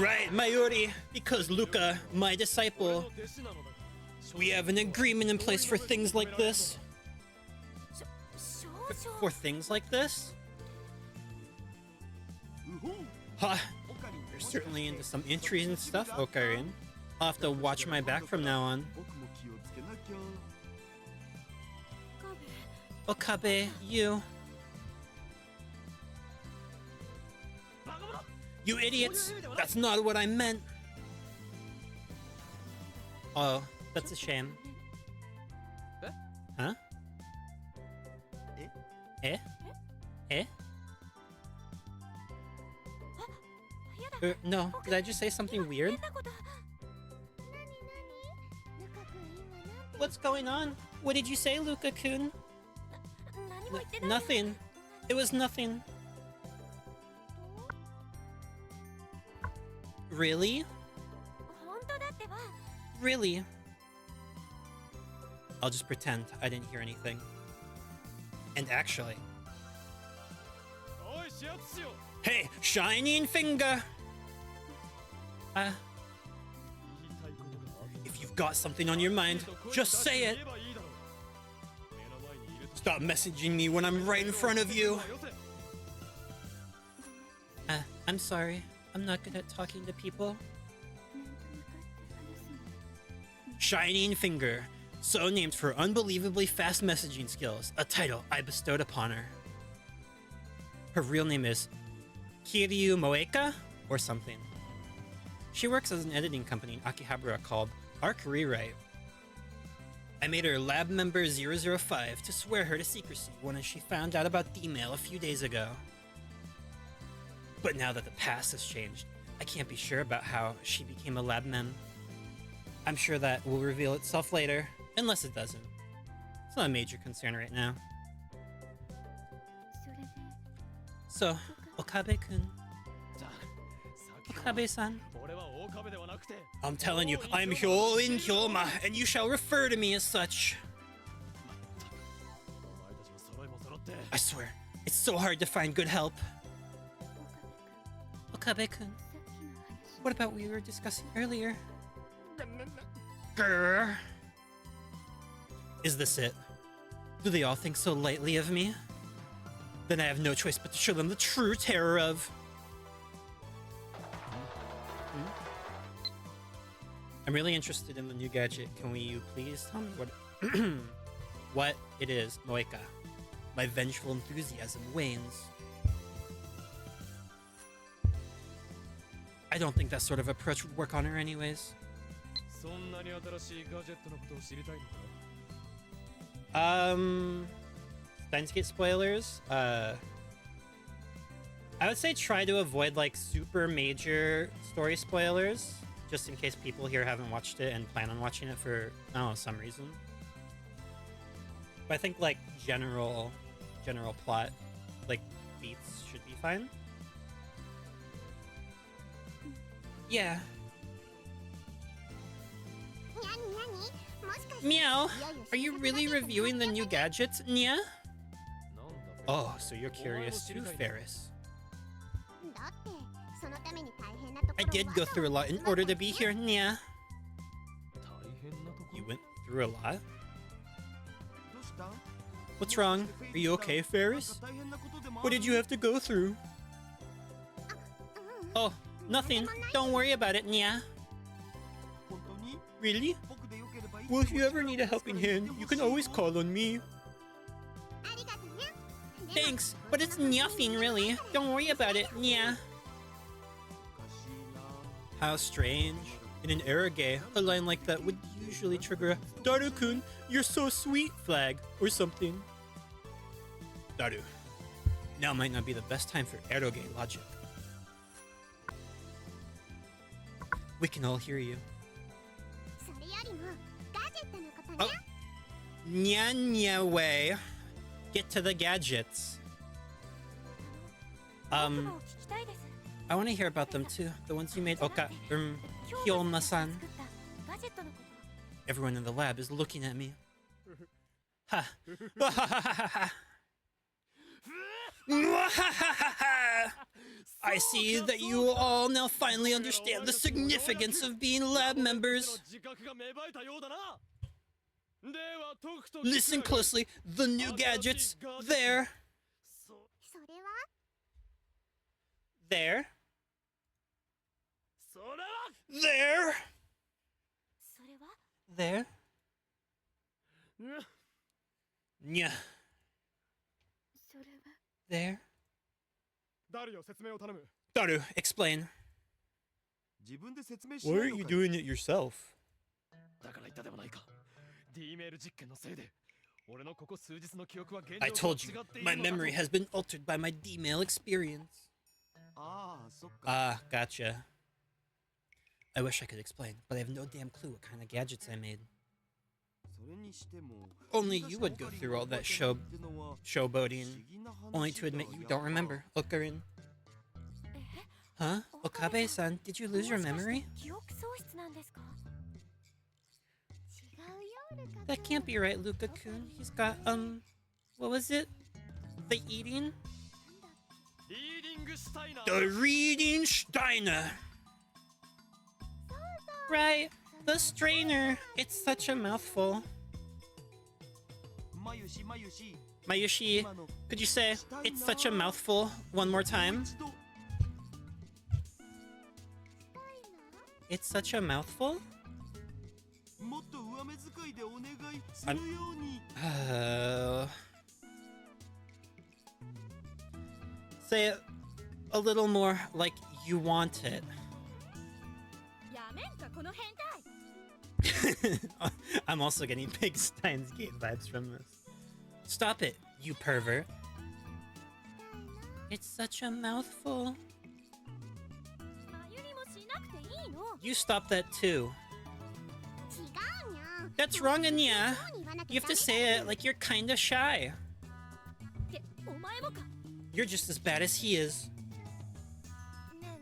Right, Mayuri. Because Luka, my disciple, 弟子なのだが we have an agreement in place for things like this. 少々 For things like this? うほう Huh. オカリン You're certainly into some entries and stuff, Okarin. I'll have to watch my back from now on. 僕も気をつけなきゃ Okabe Okabe, you. You idiots! That's not what I meant! Oh, that's a shame. Huh? え Eh? Eh? やだ No, did I just say something weird? 変なことなになにルカ君今なんて What's going on? What did you say, Luka-kun? 何も言ってない Nothing. It was nothing. Really? 本当だってば Really? I'll just pretend I didn't hear anything. And actually... おい始圧しよ Hey, shining finger! 言いたいことがある If you've got something on your mind, just say it! 言えばいいだろう目の前にいると Stop messaging me when I'm right in front of you! よせ I'm sorry. I'm not good at talking to people. 面と向かって話すの Shining Finger, so named for unbelievably fast messaging skills, a title I bestowed upon her. Her real name is Kiryu Moeka, or something. She works as an editing company in Akihabara called Arc Rewrite. I made her lab member 005 to swear her to secrecy when she found out about the email a few days ago. But now that the past has changed, I can't be sure about how she became a lab mem. I'm sure that will reveal itself later, unless it doesn't. It's not a major concern right now. それで So, Okabe-kun, じゃあさっきから Okabe-san, 俺は大壁ではなくくて I'm telling you, I'm Hyoin Hyoma, and you shall refer to me as such. お前たちも揃いも揃って I swear, it's so hard to find good help. Okabe-kun, what about what we were discussing earlier? Grr. Is this it? Do they all think so lightly of me? Then I have no choice but to show them the true terror of... I'm really interested in the new gadget. Can you please tell me what what it is, Moeka? My vengeful enthusiasm wanes. I don't think that sort of approach would work on her anyways. そんなに新しいガジェットのことを知りたいのか Steins Gate spoilers. I would say try to avoid like super major story spoilers, just in case people here haven't watched it and plan on watching it for some reason. But I think like general plot, like beats should be fine. Yeah. にゃににゃにもしかして Meow. Are you really reviewing the new gadgets, Nya? なんだこれ Oh, so you're curious too, Ferris. だってそのために大変なところ I did go through a lot in order to be here, Nya. 大変なとこ You went through a lot? どうした？ What's wrong? Are you okay, Ferris? 大変なことでもあ What る did you have to go through? Oh, nothing. Don't worry about it, Nya. 本当に Really? 僕でよければいつ Well, も if you ever need a helping hand, you can always call on me. ありがとうにゃ Thanks, but it's nothing really. Don't worry about it, Nya. おかしいな。 How strange. In an Erage, a line like that would usually trigger a Daru-kun, you're so sweet flag, or something. Daru. Now might not be the best time for Eroge logic. We can all hear you. それよりもガジェットのことに Oh. Nya nya way. Get to the gadgets. 僕も聞きたいです I want to hear about them too. The ones you made, Hyoma-san. 作ったガジェットのこと Everyone in the lab is looking at me. Ha. I see that you all now finally understand the significance of being lab members. 自覚が芽生えたようだなではとくと Listen closely. The new gadgets. There. そそれは There. それは There. それは There. うん Nya. それは There. 誰よ説明を頼む Daru, explain. 自分で説明し Why ない aren't の you かよ。 doing it yourself? だから言ったではないか D メール実験のせいで俺のここ数日の記憶は現 I 状と told 違 you, ってい my るのだと memory has been altered by my D-mail experience. ああ、そっか。 Ah, gotcha. I wish I could explain, but I have no damn clue what kind of gadgets I made. それにしても Only you would go through all that showboating, only to admit you don't remember, Okarin. え Huh? Okabe-san, did you lose your もしかして memory? 記憶喪失なんですか違うよルカ That can't be right, Luka-kun. He's got, what was it? The eating? リーディングスタイナー The reading Steiner! Right, the strainer. It's such a mouthful. まゆしまゆし Mayushi, 今の could you say, it's such a mouthful one more time? 一度 It's such a mouthful? もっと上目遣いでお願いするように Say it a little more like you want it. やめんかこの変態 I'm also getting big Steins Gate vibes from this. Stop it, you pervert. It's such a mouthful. まゆりもしなくていいの You stop that too. 違うにゃ That's wrong, Anya. そうに言わなきゃ You have to say it like you're kinda shy. ってお前もか You're just as bad as he is. ねえね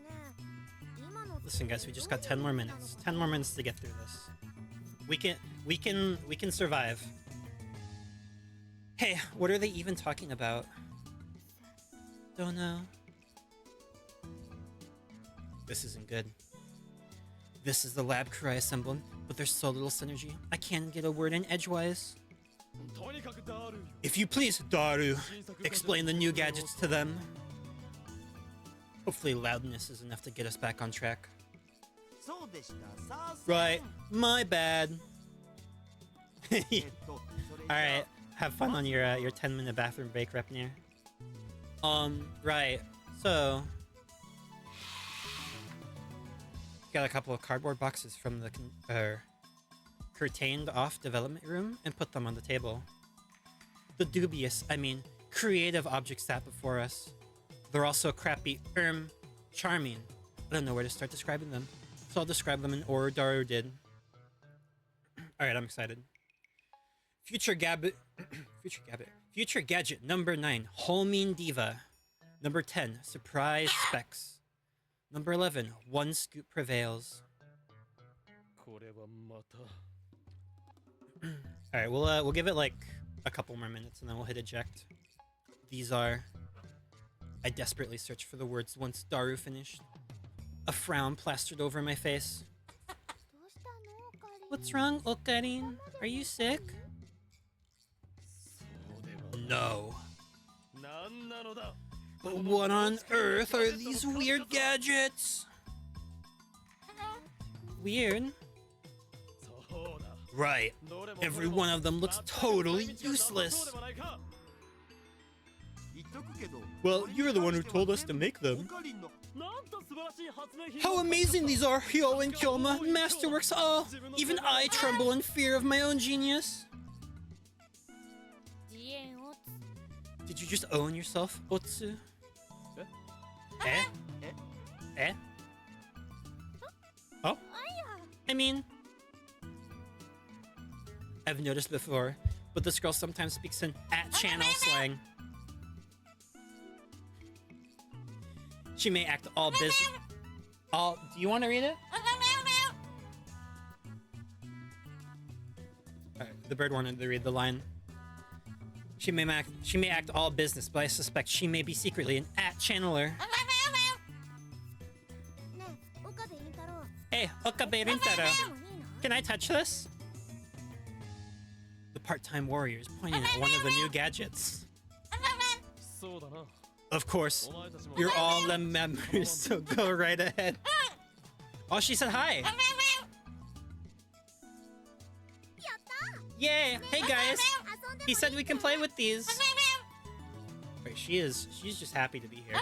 え今の Listen, guys, we just got 10 more minutes. 10 more minutes to get through this. We can survive. Hey, what are they even talking about? Don't know. This isn't good. This is the lab crew I assembled, but there's so little synergy. I can't get a word in edgewise. If you please, Daru, explain the new gadgets to them. Hopefully loudness is enough to get us back on track. Right, my bad. Alright, have fun on your 10-minute bathroom break, Repnir. Right, so... got a couple of cardboard boxes from the curtained off development room and put them on the table. The dubious, I mean, creative objects sat before us. They're also crappy, charming. I don't know where to start describing them, so I'll describe them in order Daru did. Alright, I'm excited. Future Gadget number 9, Holmean Diva. Number 10, Surprise Specs. Number 11, One Scoop Prevails. Alright, we'll give it like a couple more minutes and then we'll hit eject. These are... I desperately searched for the words once Daru finished. A frown plastered over my face. What's wrong, Okarin? Are you sick? No. But what on earth are these weird gadgets? Weird? Right. Every one of them looks totally useless. Well, you're the one who told us to make them. How amazing these are, Hyo and Kyoma, masterworks all! Even I tremble in fear of my own genius. Did you just own yourself, Otsu? Eh? Eh? Oh? I mean... I've noticed before, but this girl sometimes speaks in at-channel slang. She may act all do you want to read it? Alright, the bird wanted to read the line. She may act all business, but I suspect she may be secretly an at-channeler. Hey, Okabe Rintaro, can I touch this? The part-time warrior is pointing at one of the new gadgets. Of course, you're all the members, so go right ahead. Oh, she said hi. Yay! Hey guys, he said we can play with these. Wait, she's just happy to be here.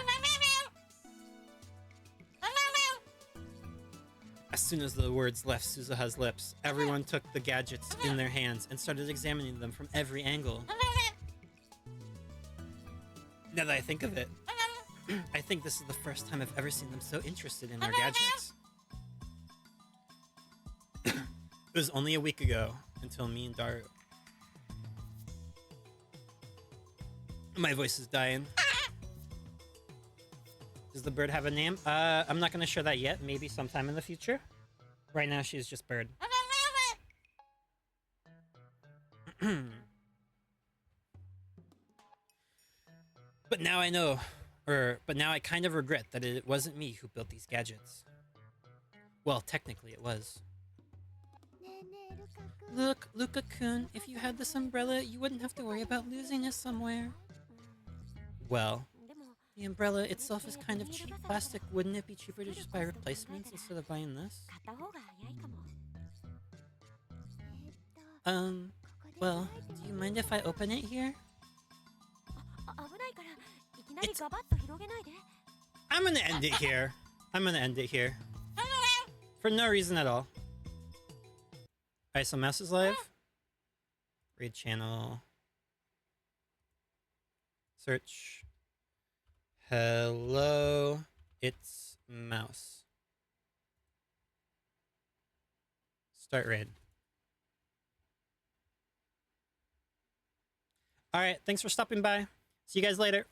As soon as the words left Suzuha's lips, everyone took the gadgets in their hands and started examining them from every angle. Now that I think of it, I think this is the first time I've ever seen them so interested in our gadgets. It was only a week ago until me and Daru... My voice is dying. Does the bird have a name? I'm not gonna share that yet. Maybe sometime in the future. Right now, she's just bird. But now I know, but now I kind of regret that it wasn't me who built these gadgets. Well, technically it was. Look, Luka-kun, if you had this umbrella, you wouldn't have to worry about losing it somewhere. Well, the umbrella itself is kind of cheap plastic. Wouldn't it be cheaper to just buy replacements instead of buying this? Well, do you mind if I open it here? I'm gonna end it here. I'm gonna end it here. For no reason at all. Alright, so Mouse is live. Read channel. Search. Hello, it's Mouse. Start raid. Alright, thanks for stopping by. See you guys later.